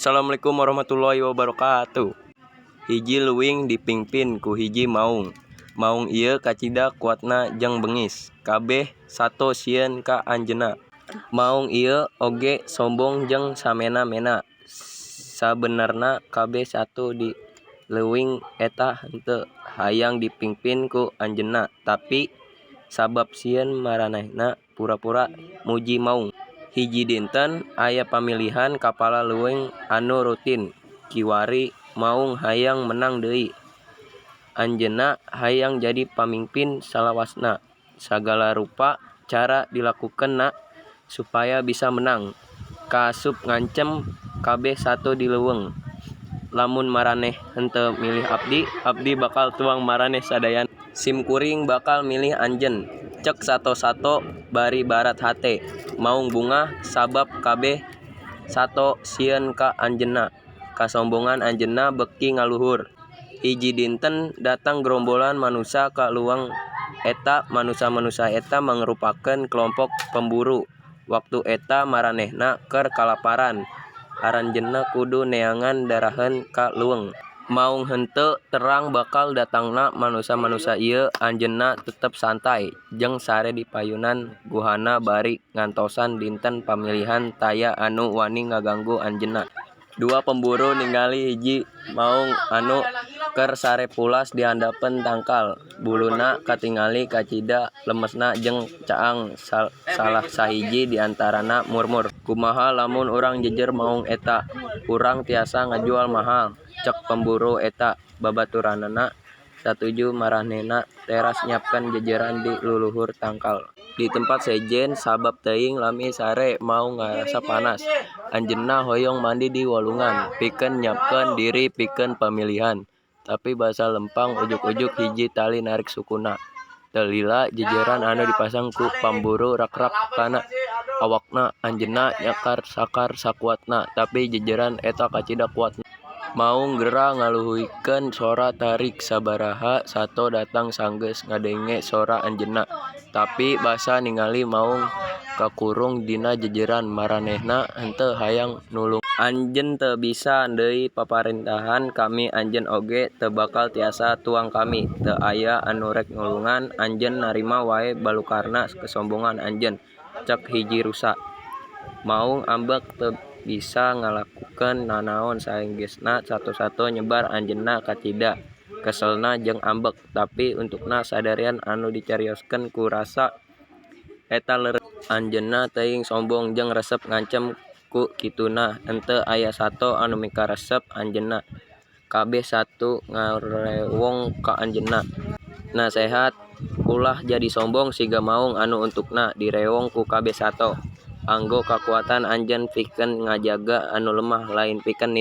Assalamualaikum warahmatullahi wabarakatuh. Hiji leuwing dipingpin ku hiji maung. Maung ieu kacida kuatna jeung bengis. Kabeh sato sieun ka anjeunna. Maung ieu oge sombong jeung samena-mena. Sabenerna kabeh sato di leuwing eta henteu hayang dipingpin ku anjeunna, tapi sabab sieun maranehna pura-pura muji maung. Hiji dinten aya pamilihan kapala leuwing anu rutin. Kiwari maung hayang menang deui. Anjeunna hayang jadi pamingpin salawasna. Sagala rupa cara dilakukeunna supaya bisa menang. Kaasup ngancem kabeh sato di leuweung. Lamun maraneh henteu milih abdi, abdi bakal tuang maraneh sadayana. Simkuring bakal milih anjeun. Cek sato-sato bari barat hate. Maung bungah sabab kabeh sato sieun ka anjeunna. Kasombongan anjeunna beuki ngaluhur. Hiji dinten datang gerombolan manusa ka leuweung eta. Manusa-manusa eta mangrupakeun kelompok pemburu. Waktu eta maranehna keur kalaparan. Aranjeunna kudu neangan daraheun ka leuweung. Maung henteu terang bakal datangna manusa-manusa ieu, anjeunna tetep santai jeung sare di payunan guhana bari ngantosan dinten pamilihan taya anu wani ngaganggu anjeunna. Dua pemburu ningali hiji maung anu keur sare pulas di handapeun tangkal. Buluna katingali kacida lemesna jeung caang salah sahiji di antarana murmur, "Kumaha lamun urang jejer maung eta? Urang tiasa ngajual mahal." Cek pemburu eta, babaturanna satuju maranehna teras nyiapkeun jejeran di luluhur tangkal. Di tempat sejen sabab teuing lami sare maung ngarasa panas. Anjeunna hoyong mandi di walungan pikeun nyiapkeun diri pikeun pamilihan. Tapi basa lempang ujug-ujug hiji tali narik sukuna. Teu lila jejeran anu dipasang ku pamburu rak-rak kana awakna. Anjeunna nyakar sakar sakuatna, tapi jejeran eta kacida kuatna. Maung gera ngaluhuykeun sora tarik. Sabaraha sato datang sanggeus ngadenge sora anjeunna. Tapi basa ningali maung kakurung dina jejeran, maranehna henteu hayang nulung. "Anjeun teu bisa deui paparintahan kami, anjeun oge teu bakal tiasa tuang kami. Teu aya anu rek nulungan, anjeun narima wae balukarna kesombongan anjeun," cek hiji rusa. Maung ambek teu bisa ngalakukeun nanaon saenggeusna sato-sato nyebar anjeunna kacida. Keselna jeung ambek, tapi untukna sadarian anu dicarioskeun ku rasa eta leureuh. Anjeunna teuing sombong jeung resep ngancem ku kituna henteu aya sato anu mikaresep anjeunna. Kabeh sato ngarewong ka anjeunna. Nasehat ulah jadi sombong siga maung anu untukna direwong ku kabeh sato. Anggo kakuatan anjeun pikeun ngajaga anu lemah lain pikeun